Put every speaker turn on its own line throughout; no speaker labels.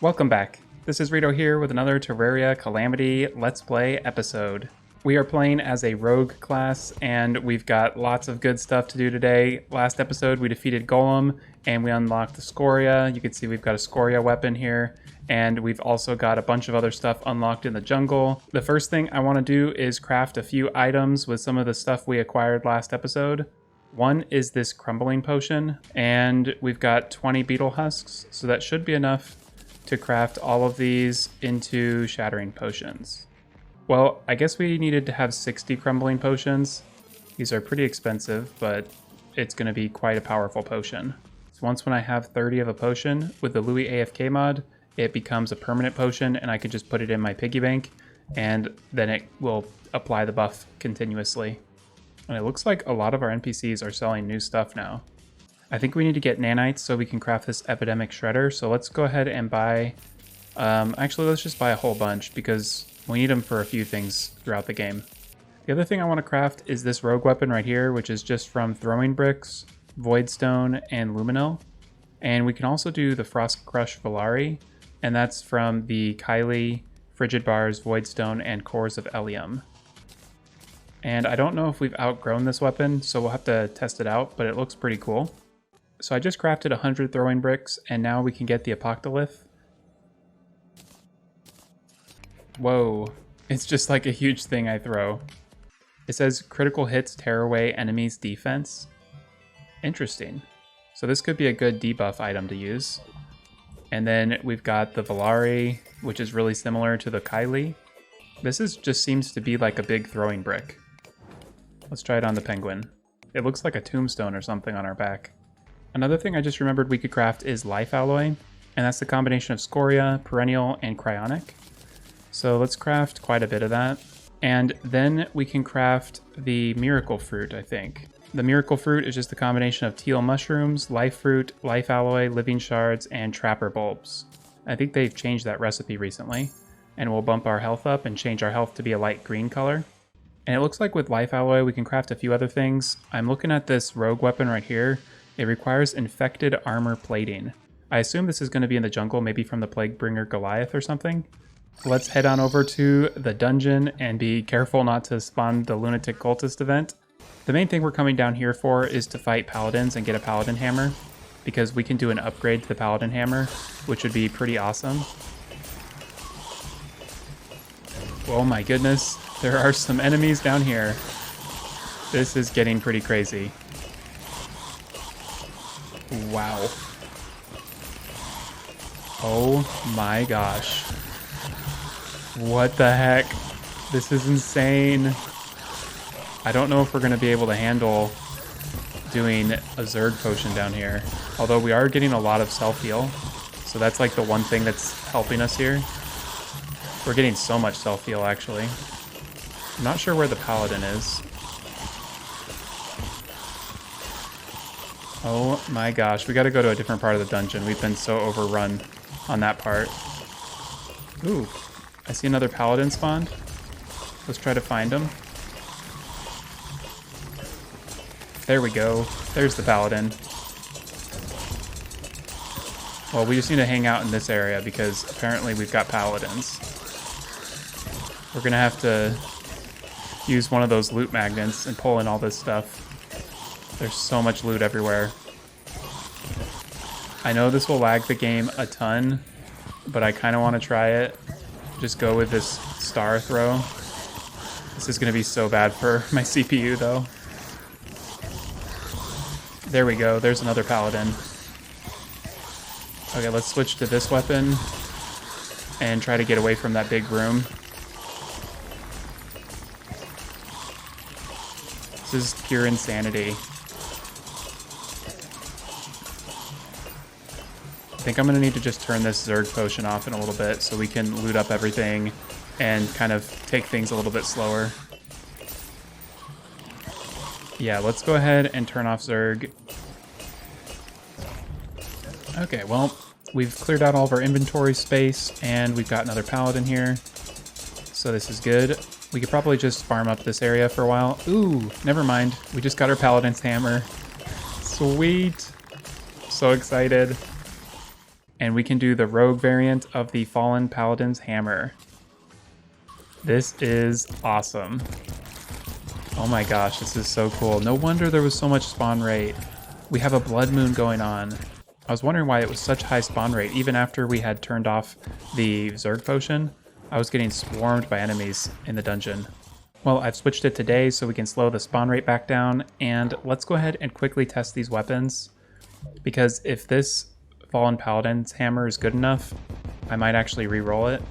Welcome back. This is Ritto here with another Terraria Calamity Let's Play episode. We are playing as a rogue class, and we've got lots of good stuff to do today. Last episode we defeated Golem, and we unlocked the Scoria. You can see we've got a Scoria weapon here, and we've also got a bunch of other stuff unlocked in the jungle. The first thing I want to do is craft a few items with some of the stuff we acquired last episode. One is this Crumbling Potion, and we've got 20 beetle husks, so that should be enough to craft all of these into shattering potions. Well, I guess we needed to have 60 crumbling potions. These are pretty expensive, but it's going to be quite a powerful potion. So once when I have 30 of a potion, with the Luiafk mod, it becomes a permanent potion, and I can just put it in my piggy bank, and then it will apply the buff continuously. And it looks like a lot of our NPCs are selling new stuff now. I think we need to get nanites so we can craft this Epidemic Shredder. So let's go ahead and buy... actually, let's just buy a whole bunch because we need them for a few things throughout the game. The other thing I want to craft is this rogue weapon right here, which is just from Throwing Bricks, Voidstone, and Luminil. And we can also do the Frost Crush Valari, and that's from the Kylie, Frigid Bars, Voidstone, and Cores of Elium. And I don't know if we've outgrown this weapon, so we'll have to test it out, but it looks pretty cool. So I just crafted 100 throwing bricks, and now we can get the Apocalypse. Whoa, it's just like a huge thing I throw. It says critical hits tear away enemies' defense. Interesting. So this could be a good debuff item to use. And then we've got the Valari, which is really similar to the Kylie. This just seems to be like a big throwing brick. Let's try it on the penguin. It looks like a tombstone or something on our back. Another thing I just remembered we could craft is Life Alloy, and that's the combination of Scoria, Perennial, and Cryonic. So let's craft quite a bit of that. And then we can craft the Miracle Fruit, I think. The Miracle Fruit is just a combination of teal mushrooms, life fruit, life alloy, living shards, and trapper bulbs. I think they've changed that recipe recently, and we'll bump our health up and change our health to be a light green color. And it looks like with life alloy we can craft a few other things. I'm looking at this rogue weapon right here. It requires infected armor plating. I assume this is going to be in the jungle, maybe from the Plaguebringer Goliath or something. Let's head on over to the dungeon and be careful not to spawn the Lunatic Cultist event. The main thing we're coming down here for is to fight paladins and get a paladin hammer, because we can do an upgrade to the paladin hammer, which would be pretty awesome. Oh my goodness, there are some enemies down here. This is getting pretty crazy. Wow. Oh my gosh. What the heck? This is insane. I don't know if we're going to be able to handle doing a Zerg potion down here. Although we are getting a lot of self-heal. So that's like the one thing that's helping us here. We're getting so much self-heal actually. I'm not sure where the Paladin is. Oh my gosh, we gotta go to a different part of the dungeon. We've been so overrun on that part. Ooh, I see another Paladin spawned. Let's try to find him. There we go. There's the Paladin. Well, we just need to hang out in this area because apparently we've got Paladins. We're gonna have to use one of those loot magnets and pull in all this stuff. There's so much loot everywhere. I know this will lag the game a ton, but I kind of want to try it. Just go with this star throw. This is going to be so bad for my CPU though. There we go, there's another paladin. Okay, let's switch to this weapon and try to get away from that big room. This is pure insanity. I think I'm going to need to just turn this Zerg potion off in a little bit so we can loot up everything and kind of take things a little bit slower. Yeah, let's go ahead and turn off Zerg. Okay, well, we've cleared out all of our inventory space and we've got another paladin here. So this is good. We could probably just farm up this area for a while. Ooh, never mind. We just got our paladin's hammer. Sweet. So excited. And we can do the rogue variant of the Fallen Paladin's Hammer. This is awesome. Oh my gosh, this is so cool. No wonder there was so much spawn rate. We have a blood moon going on. I was wondering why it was such high spawn rate. Even after we had turned off the Zerg potion, I was getting swarmed by enemies in the dungeon. Well, I've switched it to day so we can slow the spawn rate back down, and let's go ahead and quickly test these weapons, because if this Fallen Paladin's Hammer is good enough, I might actually re-roll it.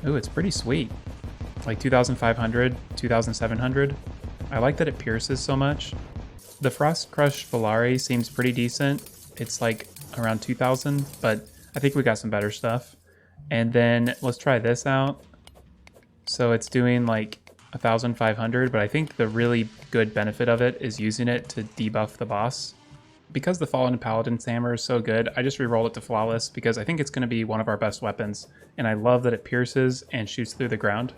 Ooh, it's pretty sweet. Like 2,500, 2,700. I like that it pierces so much. The Frost Crush Volare seems pretty decent. It's like around 2,000, but I think we got some better stuff. And then let's try this out. So it's doing like 1,500, but I think the really good benefit of it is using it to debuff the boss. Because the Fallen Paladin's Hammer is so good, I just re-rolled it to Flawless because I think it's going to be one of our best weapons, and I love that it pierces and shoots through the ground.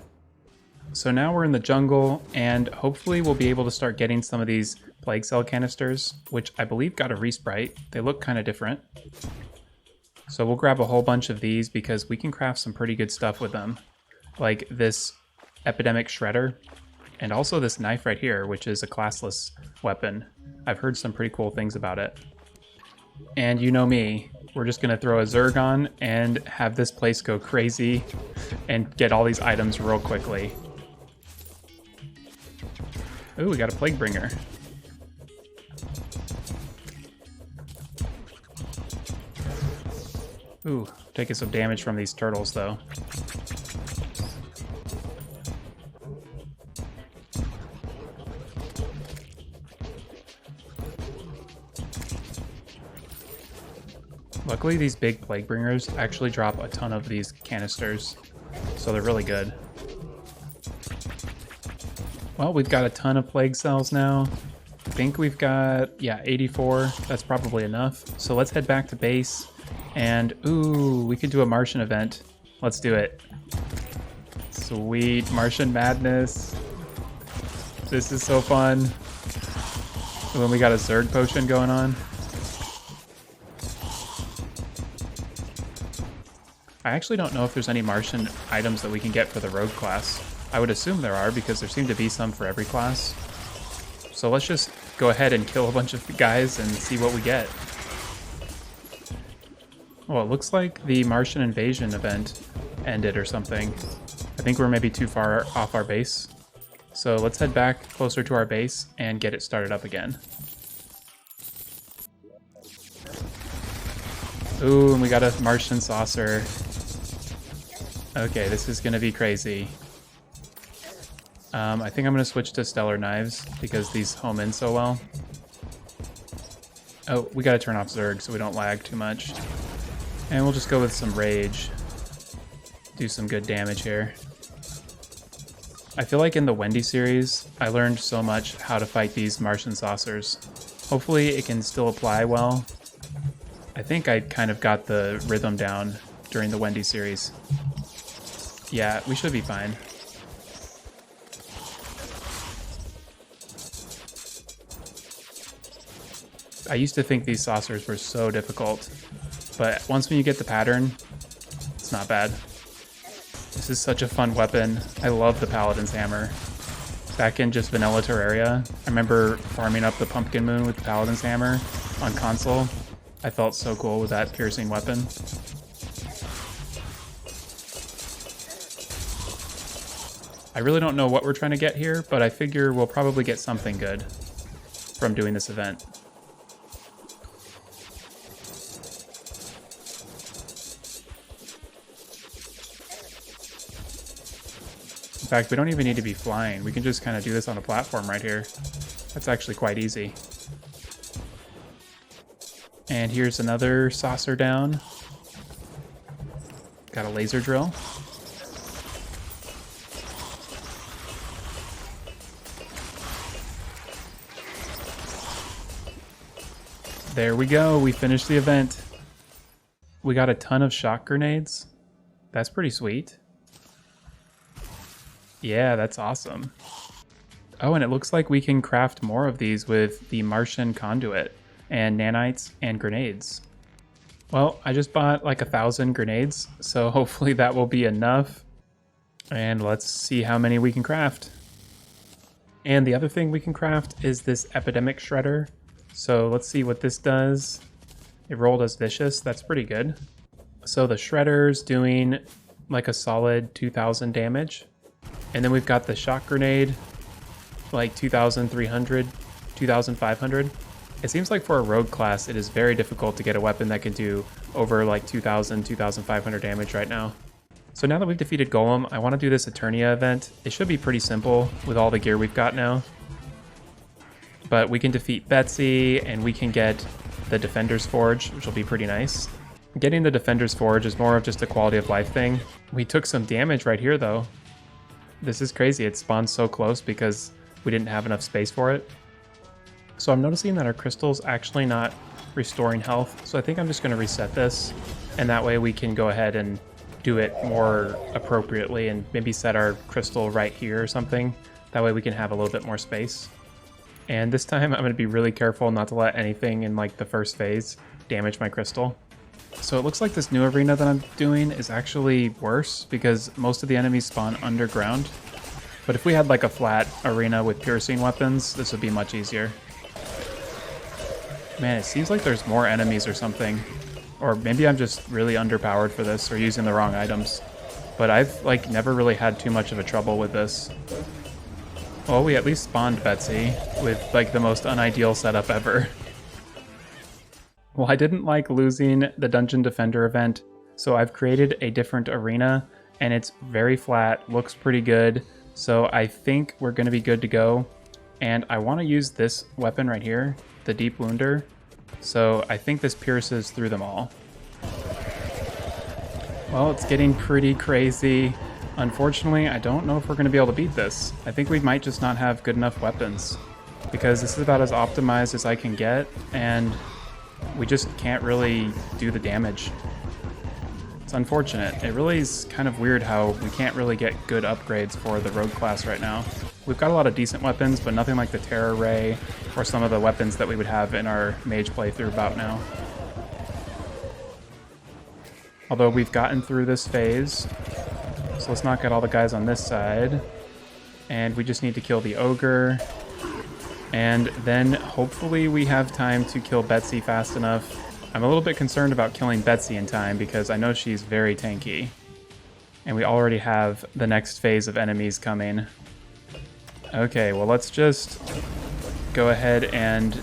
So now we're in the jungle, and hopefully we'll be able to start getting some of these Plague Cell canisters, which I believe got a resprite. They look kind of different. So we'll grab a whole bunch of these because we can craft some pretty good stuff with them. Like this Epidemic Shredder, and also this knife right here, which is a classless weapon. I've heard some pretty cool things about it. And you know me, we're just gonna throw a Zerg on and have this place go crazy and get all these items real quickly. Ooh, we got a Plague Bringer. Ooh, taking some damage from these turtles though. Luckily, these big Plague Bringers actually drop a ton of these canisters, so they're really good. Well, we've got a ton of Plague Cells now. I think we've got, yeah, 84. That's probably enough. So let's head back to base, and ooh, we could do a Martian event. Let's do it. Sweet, Martian Madness. This is so fun. When we got a Zerg potion going on. I actually don't know if there's any Martian items that we can get for the rogue class. I would assume there are because there seem to be some for every class. So let's just go ahead and kill a bunch of guys and see what we get. Well, it looks like the Martian invasion event ended or something. I think we're maybe too far off our base. So let's head back closer to our base and get it started up again. Ooh, and we got a Martian Saucer. Okay, this is gonna be crazy. I think I'm gonna switch to Stellar Knives because these home in so well. Oh, we gotta turn off Zerg so we don't lag too much. And we'll just go with some Rage. Do some good damage here. I feel like in the Wendy series, I learned so much how to fight these Martian Saucers. Hopefully it can still apply well. I think I kind of got the rhythm down during the Wendy series. Yeah, we should be fine. I used to think these saucers were so difficult, but once when you get the pattern, it's not bad. This is such a fun weapon. I love the Paladin's Hammer. Back in just vanilla Terraria, I remember farming up the Pumpkin Moon with the Paladin's Hammer on console. I felt so cool with that piercing weapon. I really don't know what we're trying to get here, but I figure we'll probably get something good from doing this event. In fact, we don't even need to be flying. We can just kind of do this on a platform right here. That's actually quite easy. And here's another saucer down. Got a laser drill. There we go, we finished the event. We got a ton of shock grenades. That's pretty sweet. Yeah, that's awesome. Oh, and it looks like we can craft more of these with the Martian conduit and nanites and grenades. Well, I just bought like 1,000 grenades, so hopefully that will be enough. And let's see how many we can craft. And the other thing we can craft is this Epidemic Shredder. So let's see what this does. It rolled as vicious, that's pretty good. So the Shredder's doing like a solid 2,000 damage. And then we've got the Shock Grenade, like 2,300, 2,500. It seems like for a rogue class, it is very difficult to get a weapon that can do over like 2,000, 2,500 damage right now. So now that we've defeated Golem, I want to do this Eternia event. It should be pretty simple with all the gear we've got now. But we can defeat Betsy, and we can get the Defender's Forge, which will be pretty nice. Getting the Defender's Forge is more of just a quality of life thing. We took some damage right here, though. This is crazy. It spawned so close because we didn't have enough space for it. So I'm noticing that our crystal's actually not restoring health. So I think I'm just going to reset this, and that way we can go ahead and do it more appropriately and maybe set our crystal right here or something. That way we can have a little bit more space. And this time I'm going to be really careful not to let anything in like the first phase damage my crystal. So it looks like this new arena that I'm doing is actually worse because most of the enemies spawn underground. But if we had like a flat arena with piercing weapons, this would be much easier. Man, it seems like there's more enemies or something. Or maybe I'm just really underpowered for this or using the wrong items. But I've like never really had too much of a trouble with this. Well, we at least spawned Betsy with like the most unideal setup ever. Well, I didn't like losing the Dungeon Defender event, so I've created a different arena, and it's very flat, looks pretty good, so I think we're going to be good to go. And I want to use this weapon right here, the Deep Wounder, so I think this pierces through them all. Well, it's getting pretty crazy. Unfortunately, I don't know if we're going to be able to beat this. I think we might just not have good enough weapons, because this is about as optimized as I can get, and we just can't really do the damage. It's unfortunate. It really is kind of weird how we can't really get good upgrades for the rogue class right now. We've got a lot of decent weapons, but nothing like the Terror Ray or some of the weapons that we would have in our mage playthrough about now. Although we've gotten through this phase, so let's knock out all the guys on this side. And we just need to kill the ogre. And then hopefully we have time to kill Betsy fast enough. I'm a little bit concerned about killing Betsy in time because I know she's very tanky. And we already have the next phase of enemies coming. Okay, well let's just go ahead and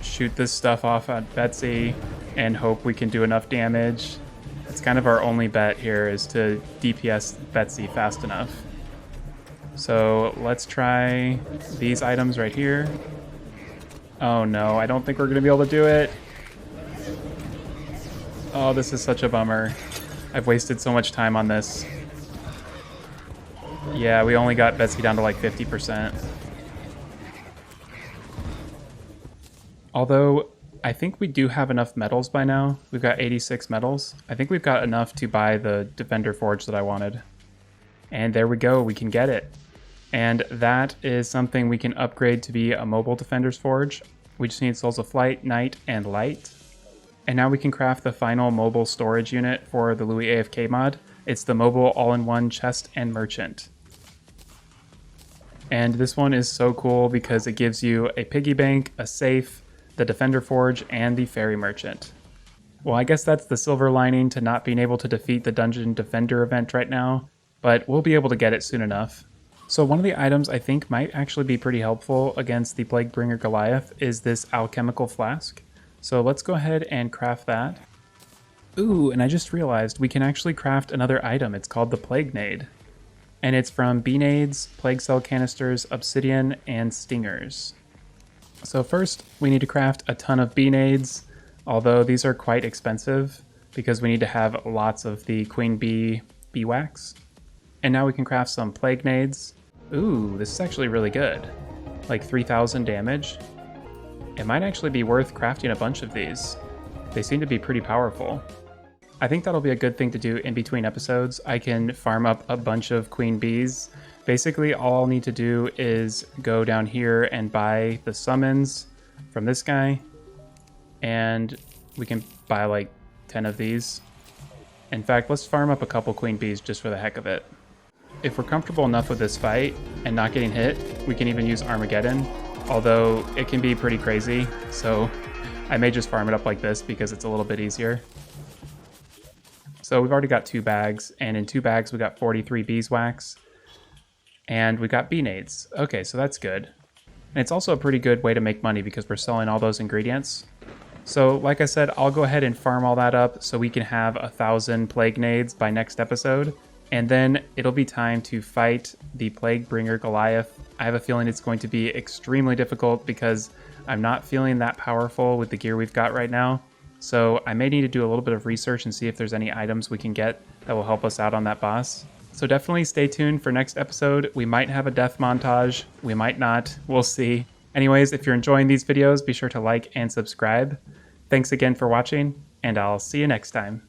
shoot this stuff off at Betsy and hope we can do enough damage. It's kind of our only bet here is to DPS Betsy fast enough. So let's try these items right here. Oh no, I don't think we're going to be able to do it. Oh, this is such a bummer. I've wasted so much time on this. Yeah, we only got Betsy down to like 50%. Although, I think we do have enough metals by now. We've got 86 metals. I think we've got enough to buy the Defender Forge that I wanted. And there we go, we can get it. And that is something we can upgrade to be a mobile Defender's Forge. We just need Souls of Flight, Night, and Light. And now we can craft the final mobile storage unit for the Luiafk mod. It's the mobile all-in-one chest and merchant. And this one is so cool because it gives you a piggy bank, a safe, the Defender Forge, and the Fairy Merchant. Well, I guess that's the silver lining to not being able to defeat the Dungeon Defender event right now, but we'll be able to get it soon enough. So one of the items I think might actually be pretty helpful against the Plaguebringer Goliath is this Alchemical Flask. So let's go ahead and craft that. Ooh, and I just realized we can actually craft another item. It's called the Plague Nade. And it's from Bee Nades, Plague Cell Canisters, Obsidian, and Stingers. So first, we need to craft a ton of Bee Nades, although these are quite expensive because we need to have lots of the Queen Bee wax. And now we can craft some Plague Nades. Ooh, this is actually really good. Like 3,000 damage. It might actually be worth crafting a bunch of these. They seem to be pretty powerful. I think that'll be a good thing to do in between episodes. I can farm up a bunch of Queen Bees. Basically, all I'll need to do is go down here and buy the summons from this guy. And we can buy like 10 of these. In fact, let's farm up a couple queen bees just for the heck of it. If we're comfortable enough with this fight and not getting hit, we can even use Armageddon, although it can be pretty crazy, so I may just farm it up like this because it's a little bit easier. So we've already got 2 bags, and in 2 bags we got 43 beeswax, and we got bee nades. Okay, so that's good. And it's also a pretty good way to make money because we're selling all those ingredients. So like I said, I'll go ahead and farm all that up so we can have 1,000 plague nades by next episode. And then it'll be time to fight the Plague Bringer Goliath. I have a feeling it's going to be extremely difficult because I'm not feeling that powerful with the gear we've got right now. So I may need to do a little bit of research and see if there's any items we can get that will help us out on that boss. So definitely stay tuned for next episode. We might have a death montage. We might not. We'll see. Anyways, if you're enjoying these videos, be sure to like and subscribe. Thanks again for watching, and I'll see you next time.